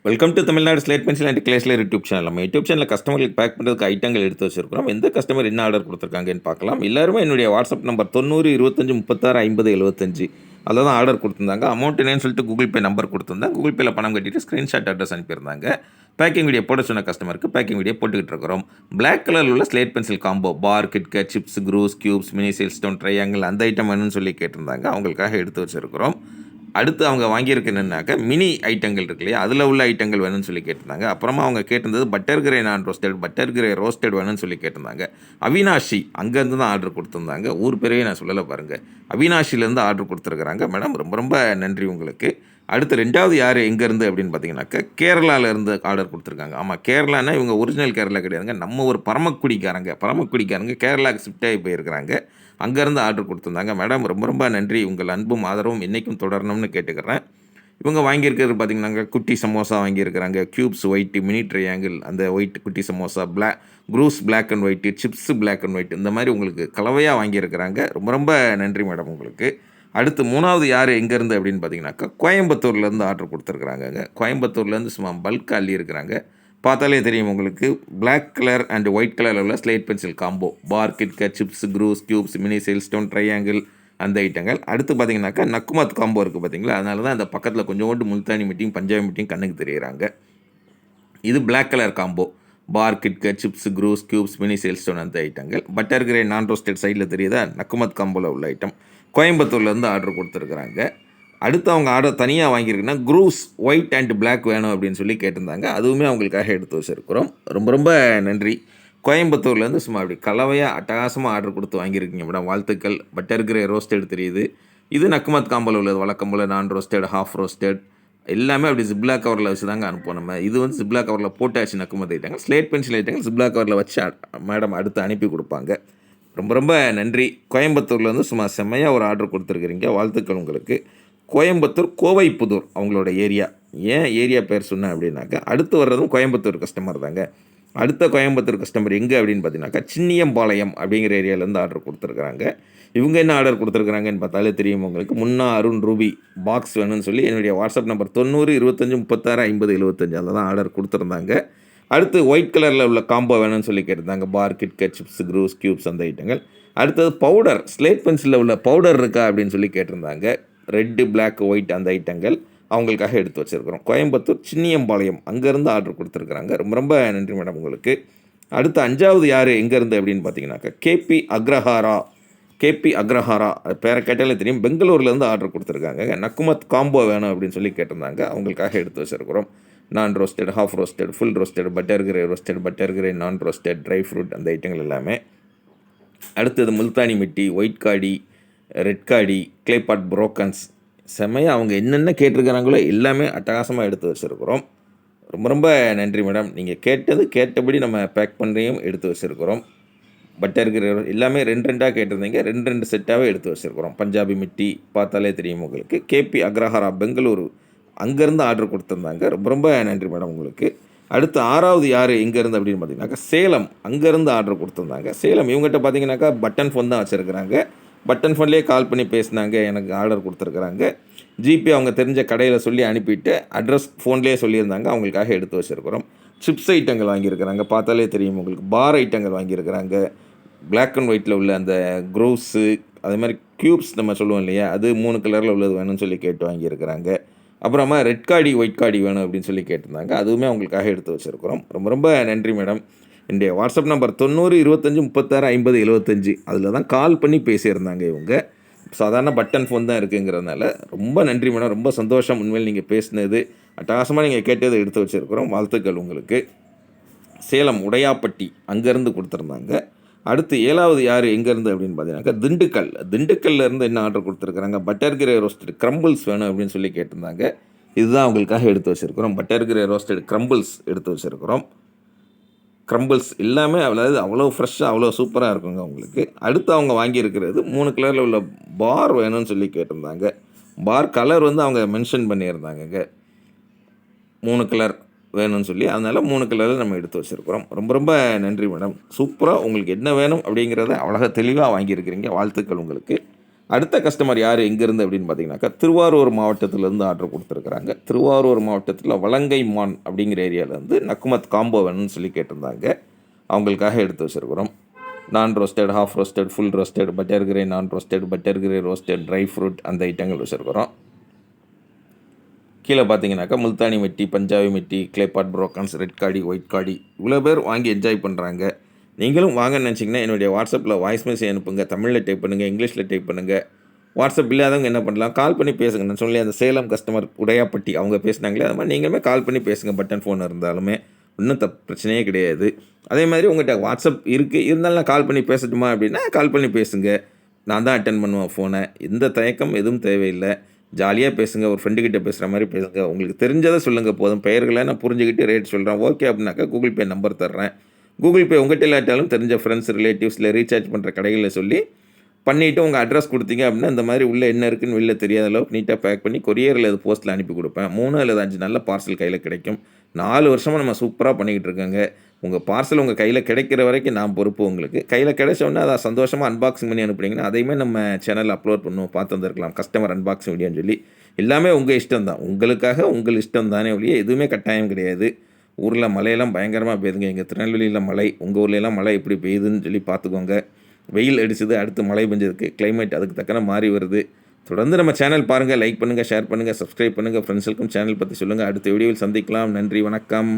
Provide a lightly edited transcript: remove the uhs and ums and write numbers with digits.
Welcome to Tamil Nadu slate pencil and கிளேஸ்லர் YouTube channel. நம்ம YouTube சேனலில் கஸ்டமர்களுக்கு பேக் பண்ணுறதுக்கு ஐட்டங்கள் எடுத்து வச்சிருக்கிறோம். எந்த கஸ்டமர் என்ன ஆர்டர் கொடுத்துருக்காங்கன்னு பார்க்கலாம். எல்லாருமே என்னுடைய வாட்ஸ்அப் நம்பர் 90 25 36 50 75 அதில் தான் ஆர்டர் கொடுத்துருந்தாங்க. அமௌண்ட் என்னன்னு சொல்லிட்டு கூகுள் பே நம்பர் கொடுத்துருந்தேன். கூகுள் பேயில் பணம் கட்டிட்டு ஸ்க்ரீன்ஷாட் அட்ரஸ் அனுப்பியிருந்தாங்க. பேக்கிங் வீடியோ போட சொன்ன கஸ்டமருக்கு பேக்கிங் வீடியோ போட்டுக்கிட்டு இருக்கிறோம். பிளாக் கலரில் உள்ள slate pencil combo bar, KitKat, chips, cruise, cubes, mini shale stone, triangle அந்த ஐட்டம் வேணும்னு சொல்லி கேட்டிருந்தாங்க. அவங்களுக்காக எடுத்து வச்சிருக்கிறோம். அடுத்து அவங்க வாங்கியிருக்கு என்னன்னாக்கா மினி ஐட்டங்கள் இருக்கு இல்லையா, அதில் உள்ள ஐட்டங்கள் வேணும்னு சொல்லி கேட்டிருந்தாங்க. அப்புறமா அவங்க கேட்டிருந்தது butter grey non roasted, butter grey roasted வேணும்னு சொல்லி கேட்டிருந்தாங்க. அவினாஷி அங்கேருந்து தான் ஆர்டர் கொடுத்துருந்தாங்க. ஊர் பேரையே நான் சொல்லலை பாருங்கள். அவினாஷிலேருந்து ஆர்டர் கொடுத்துருக்குறாங்க. மேடம் ரொம்ப ரொம்ப நன்றி உங்களுக்கு. அடுத்து ரெண்டாவது யார் எங்கேருந்து அப்படின்னு பார்த்தீங்கன்னாக்கா கேரளாவிலேருந்து ஆர்டர் கொடுத்துருக்காங்க. ஆமாம், கேரளானா இவங்க ஒரிஜினல் கேரளா கிடையாதுங்க. நம்ம ஒரு பரமக்குடிக்காரங்க கேரளாவுக்கு ஷிஃப்ட் ஆகி போயிருக்கிறாங்க. அங்கேருந்து ஆர்டர் கொடுத்துருந்தாங்க. மேடம் ரொம்ப ரொம்ப நன்றி. உங்கள் அன்பும் ஆதரவும் என்றைக்கும் தொடரணும்னு கேட்டுக்கிறேன். இவங்க வாங்கியிருக்கிறது பார்த்திங்கன்னாங்க குட்டி சமோசா வாங்கியிருக்கிறாங்க. க்யூப்ஸ் ஒயிட்டு, மினி ட்ரையாங்கிள் அந்த ஒயிட் குட்டி samosa, cruise black and white, chips black and white, இந்த மாதிரி உங்களுக்கு கலவையாக வாங்கியிருக்கிறாங்க. ரொம்ப ரொம்ப நன்றி மேடம் உங்களுக்கு. அடுத்து மூணாவது யார் எங்கேருந்து அப்படின்னு பார்த்தீங்கன்னாக்கா கோயம்புத்தூர்லேருந்து ஆர்டர் கொடுத்துருக்குறாங்க. கோயம்புத்தூர்லேருந்து சும்மா பல்க் அள்ளி இருக்கிறாங்க. பார்த்தாலே தெரியும் உங்களுக்கு. பிளாக் கலர் அண்ட் ஒயிட் கலரில் உள்ள slate pencil combo bar, KitKat, chips, cruise, cubes, mini shale stone, triangle அந்த ஐட்டங்கள். அடுத்து பார்த்தீங்கன்னாக்கா நக்குமத் காம்போ இருக்குது பார்த்தீங்களா, அதனால தான் அந்த பக்கத்தில் கொஞ்சோண்டு முல்தானி மிட்டியும் பஞ்சாபி மிட்டியும் கண்ணுக்கு தெரியுறாங்க. இது black colour combo bar, KitKat, chips, cruise, cubes, mini shale stone அந்த ஐட்டங்கள். பட்டர் கிரே நான் ரோஸ்டட் சைடில் தெரியுதா, நக்குமத் காம்போவில் உள்ள ஐட்டம். கோயம்புத்தூர்லேருந்து ஆர்டர் கொடுத்துருக்குறாங்க. அடுத்து அவங்க ஆர்டர் தனியாக வாங்கியிருக்குன்னா க்ரூஸ் ஒயிட் அண்ட் பிளாக் வேணும் அப்படின்னு சொல்லி கேட்டிருந்தாங்க. அதுவுமே அவங்களுக்காக எடுத்து வச்சுருக்கிறோம். ரொம்ப ரொம்ப நன்றி. கோயம்புத்தூர்லேருந்து சும்மா அப்படி கலவையாக அட்டகாசமாக ஆர்டர் கொடுத்து வாங்கியிருக்கீங்க மேடம், வாழ்த்துக்கள். பட்டர் கிரே ரோஸ்டட் தெரியுது. இது நக்குமத் காம்போவில் உள்ளது. வழக்கம் போல் நான் ரோஸ்டட், ஹாஃப் ரோஸ்டட் எல்லாமே அப்படி ஜிப்லா கவரில் வச்சு தாங்க அனுப்போம். நம்ம இது வந்து ஜிப்லா கவரில் போட்டாச்சு. நக்குமத் ஐட்டங்கள், ஸ்லேட் பென்சில் ஐட்டங்கள் ஜிப்லா கவரில் வச்சு மேடம் அடுத்து அனுப்பி கொடுப்பாங்க. ரொம்ப ரொம்ப நன்றி. கோயம்புத்தூர்லேருந்து சும்மா செம்மையாக ஒரு ஆர்டர் கொடுத்துருக்குறீங்க, வாழ்த்துக்கள் உங்களுக்கு. கோயம்புத்தூர் கோவைப்புதூர் அவங்களோட ஏரியா. ஏன் ஏரியா பேர் சொன்னேன் அப்படின்னாக்கா அடுத்து வர்றதும் கோயம்புத்தூர் கஸ்டமர் தாங்க. அடுத்த கோயம்புத்தூர் கஸ்டமர் எங்கே அப்படின்னு பார்த்தீங்கன்னாக்கா சின்னியம்பாளையம் அப்படிங்கிற ஏரியாவிலேருந்து ஆர்டர் கொடுத்துருக்குறாங்க. இவங்க என்ன ஆர்டர் கொடுத்துருக்குறாங்கன்னு பார்த்தாலே தெரியும் உங்களுக்கு. முன்னா அருண் ரூபி பாக்ஸ் வேணும்னு சொல்லி என்னுடைய வாட்ஸ்அப் நம்பர் 90 25 36 50 75 அதில் தான் ஆர்டர் கொடுத்துருந்தாங்க. அடுத்து ஒயிட் கலரில் உள்ள காம்போ வேணும்னு சொல்லி கேட்டிருந்தாங்க. பார், கிட்கட், சிப்ஸ், க்ரூஸ், கியூப்ஸ் அந்த ஐட்டங்கள். அடுத்தது பவுடர், ஸ்லேட் பென்சிலில் உள்ள பவுடர் இருக்கா அப்படின்னு சொல்லி கேட்டிருந்தாங்க. ரெட்டு, பிளாக், ஒயிட் அந்த ஐட்டங்கள் அவங்களுக்காக எடுத்து வச்சுருக்கிறோம். கோயம்புத்தூர் சின்னியம்பாளையம் அங்கேருந்து ஆர்டர் கொடுத்துருக்குறாங்க. ரொம்ப ரொம்ப நன்றி மேடம் உங்களுக்கு. அடுத்து அஞ்சாவது யார் எங்கேருந்து அப்படின்னு பார்த்தீங்கன்னாக்கா கேபி அக்ரஹாரா பேரை கேட்டாலே தெரியும். பெங்களூர்லேருந்து ஆர்டர் கொடுத்துருக்காங்க. நக்குமத் காம்போ வேணும் அப்படின்னு சொல்லி கேட்டிருந்தாங்க. அவங்களுக்காக எடுத்து வச்சுருக்கிறோம். நான் roasted, half roasted, full roasted, butter grey roasted, butter grey non roasted, dry fruit அந்த ஐட்டங்கள் எல்லாமே. அடுத்தது முல்தானி மிட்டி, ஒயிட் காடி, ரெட் காடி, கிளேபாட், புரோக்கன்ஸ் செம்மையாக அவங்க என்னென்ன கேட்டிருக்கிறாங்களோ எல்லாமே அட்டகாசமாக எடுத்து வச்சுருக்கிறோம். ரொம்ப ரொம்ப நன்றி மேடம். நீங்கள் கேட்டபடி நம்ம பேக் பண்ணுறையும் எடுத்து வச்சுருக்கிறோம். பட்டர் கிரே எல்லாமே 2 கேட்டிருந்தீங்க, 2 செட்டாகவே எடுத்து வச்சுருக்கிறோம். பஞ்சாபி மிட்டி பார்த்தாலே தெரியும் உங்களுக்கு. கேபி அக்ரஹாரா பெங்களூரு அங்கேருந்து ஆர்டர் கொடுத்துருந்தாங்க. ரொம்ப ரொம்ப நன்றி மேடம் உங்களுக்கு. அடுத்து ஆறாவது யார் எங்கேருந்து அப்படின்னு பார்த்தீங்கன்னாக்கா சேலம் அங்கேருந்து ஆர்டர் கொடுத்துருந்தாங்க. சேலம் இவங்ககிட்ட பார்த்தீங்கன்னாக்கா பட்டன் ஃபோன் தான் வச்சுருக்குறாங்க. பட்டன் ஃபோன்லேயே கால் பண்ணி பேசினாங்க, எனக்கு ஆர்டர் கொடுத்துருக்குறாங்க. ஜிபே அவங்க தெரிஞ்ச கடையில் சொல்லி அனுப்பிட்டு அட்ரஸ் ஃபோன்லேயே சொல்லியிருந்தாங்க. அவங்களுக்காக எடுத்து வச்சுருக்கிறோம். சிப்ஸ் ஐட்டங்கள் வாங்கியிருக்கிறாங்க. பார்த்தாலே தெரியும் உங்களுக்கு. பார் ஐட்டங்கள் வாங்கியிருக்கிறாங்க. பிளாக் அண்ட் ஒயிட்டில் உள்ள அந்த க்ரூஸு அதே மாதிரி க்யூப்ஸ் நம்ம சொல்லுவோம் இல்லையா, அது 3 கலரில் உள்ளது வேணும்னு சொல்லி கேட்டு வாங்கியிருக்கிறாங்க. அப்புறமா ரெட் காடி, ஒயிட் காடி வேணும் அப்படின்னு சொல்லி கேட்டிருந்தாங்க. அதுவுமே அவங்களுக்காக எடுத்து வச்சுருக்கிறோம். ரொம்ப ரொம்ப நன்றி மேடம். என்னுடைய வாட்ஸ்அப் நம்பர் 90 25 36 50 75 அதில் தான் கால் பண்ணி பேசியிருந்தாங்க இவங்க. சாதாரண பட்டன் ஃபோன் தான் இருக்குங்கிறதுனால ரொம்ப நன்றி மேடம். ரொம்ப சந்தோஷம். உண்மையில் நீங்கள் பேசினது அட்டகாசமாக, நீங்கள் கேட்டதை எடுத்து வச்சுருக்கிறோம். வாழ்த்துக்கள் உங்களுக்கு. சேலம் உடையாப்பட்டி அங்கேருந்து கொடுத்துருந்தாங்க. அடுத்து 7வது யார் எங்கேருந்து அப்படின்னு பார்த்தீங்கன்னாக்கா திண்டுக்கல்லேருந்து என்ன ஆர்டர் கொடுத்துருக்குறாங்க. பட்டர் கிரே ரோஸ்டட் க்ரம்பிள்ஸ் வேணும் அப்படின்னு சொல்லி கேட்டிருந்தாங்க. இதுதான் அவங்களுக்காக எடுத்து வச்சுருக்கிறோம். பட்டர் கிரே ரோஸ்டட் க்ரம்பிள்ஸ் எடுத்து வச்சுருக்கிறோம். க்ரம்பிள்ஸ் எல்லாமே அவ்வளோ ஃப்ரெஷ்ஷாக அவ்வளோ சூப்பராக இருக்குங்க உங்களுக்கு. அடுத்து அவங்க வாங்கியிருக்கிறது 3 கலரில் உள்ள பார் வேணும்னு சொல்லி கேட்டிருந்தாங்க. பார் கலர் வந்து அவங்க மென்ஷன் பண்ணியிருந்தாங்கங்க. 3 கலர் வேணும்னு சொல்லி, அதனால் 3 கலரில் நம்ம எடுத்து வச்சுருக்கிறோம். ரொம்ப ரொம்ப நன்றி மேடம். சூப்பராக உங்களுக்கு என்ன வேணும் அப்படிங்கிறத அழகாக தெளிவாக வாங்கியிருக்கிறீங்க. வாழ்த்துக்கள் உங்களுக்கு. அடுத்த கஸ்டமர் யார் எங்கேருந்து அப்படின்னு பார்த்தீங்கன்னாக்கா, திருவாரூர் மாவட்டத்திலேருந்து ஆர்டர் குடுத்துருக்குறாங்க. திருவாரூர் மாவட்டத்தில வலங்கைமான் அப்படிங்கிற ஏரியாவிலேருந்து நக்குமத் காம்போ வேணும்னு சொல்லி கேட்டிருந்தாங்க. அவங்களுக்காக எடுத்து வச்சுருக்குறோம். Non roasted, half roasted, full roasted, butter grey non roasted, butter grey roasted, dry fruit அந்த ஐட்டங்கள் வச்சுருக்குறோம். கீழே பார்த்தீங்கன்னாக்கா, Multani mitti, Punjabi mitti, claypot brokens, red காடி, ஒயிட் காடி இவ்வளோ பேர் வாங்கி என்ஜாய் பண்ணுறாங்க. நீங்களும் வாங்கன்னு நினச்சிங்கன்னா என்னுடைய வாட்ஸ்அப்பில் வாய்ஸ் மெசேஜ் அனுப்புங்க. தமிழில் டைப் பண்ணுங்கள், இங்கிலீஷில் டைப் பண்ணுங்கள். வாட்ஸ்அப் இல்லாதவங்க என்ன பண்ணலாம், கால் பண்ணி பேசுங்க. நான் சொல்லி அந்த சேலம் கஸ்டமர் உடையாப்பட்டி அவங்க பேசினாங்களே, அது மாதிரி நீங்களுமே கால் பண்ணி பேசுங்க. பட்டன் ஃபோன் இருந்தாலுமே ஒன்றும் பிரச்சனையே கிடையாது. அதே மாதிரி உங்கள்கிட்ட வாட்ஸ்அப் இருக்குது, இருந்தாலும் நான் கால் பண்ணி பேசட்டுமா அப்படின்னா கால் பண்ணி பேசுங்க. நான் தான் அட்டன் பண்ணுவேன் ஃபோனை. எந்த தயக்கம் எதுவும் தேவையில்லை. ஜாலியாக பேசுங்க. ஒரு ஃப்ரெண்டுக்கிட்ட பேசுகிற மாதிரி பேசுங்க. உங்களுக்கு தெரிஞ்சதை சொல்லுங்கள் போதும். பெயர்களை நான் புரிஞ்சுக்கிட்டு ரேட் சொல்கிறேன். ஓகே அப்படின்னாக்கா கூகுள் பே நம்பர் தர்றேன். கூகுள் பே உங்கள்கிட்ட இல்லாட்டாலும் தெரிஞ்ச ஃப்ரெண்ட்ஸ், ரிலேட்டிவ்ஸில் ரீசார்ஜ் பண்ணுற கடைகளில் சொல்லி பண்ணிவிட்டு உங்கள் அட்ரஸ் கொடுத்தீங்க அப்படின்னா இந்த மாதிரி உள்ளே என்ன இருக்குன்னு வெளில தெரியாத அளவுக்கு நீட்டாக பேக் பண்ணி கொரியரில் அது போஸ்ட்டில் அனுப்பி கொடுப்பேன். 3 அல்லது 5 நல்ல பார்சல் கையில் கிடைக்கும். 4 வருஷமாக நம்ம சூப்பராக பண்ணிக்கிட்டு இருக்கோங்க. உங்கள் பார்சல் உங்கள் கையில் கிடைக்கிற வரைக்கும் நான் பொறுப்பு உங்களுக்கு. கையில் கிடைச்சோன்னே அதை சந்தோஷமாக அன்பாக்சிங் பண்ணி அனுப்புனீங்கன்னா அதையுமே நம்ம சேனலில் அப்லோட் பண்ணுவோம். பார்த்து வந்துருக்கலாம் கஸ்டமர் அன்பாக்சிங் வீடியோன்னு சொல்லி. எல்லாமே உங்கள் இஷ்டம் தான். உங்களுக்காக உங்கள் இஷ்டம் தானே ஒழிய எதுவுமே கட்டாயம் கிடையாது. ஊரில் மழையெல்லாம் பயங்கரமாக பெய்யுதுங்க. எங்கள் திருநெல்வேலியில் மழை, உங்கள் ஊர்லெலாம் மழை எப்படி பெய்யுதுன்னு சொல்லி பார்த்துக்கோங்க. வெயில் அடிச்சது, அடுத்து மழை பெஞ்சதுக்கு கிளைமேட் அதுக்கு தக்கன மாறி வருது. தொடர்ந்து நம்ம சேனல் பாருங்கள், லைக் பண்ணுங்கள், ஷேர் பண்ணுங்கள், சப்ஸ்கிரைப் பண்ணுங்கள். ஃப்ரெண்ட்ஸுக்கும் சேனல் பற்றி சொல்லுங்கள். அடுத்த வீடியோவில் சந்திக்கலாம். நன்றி, வணக்கம்.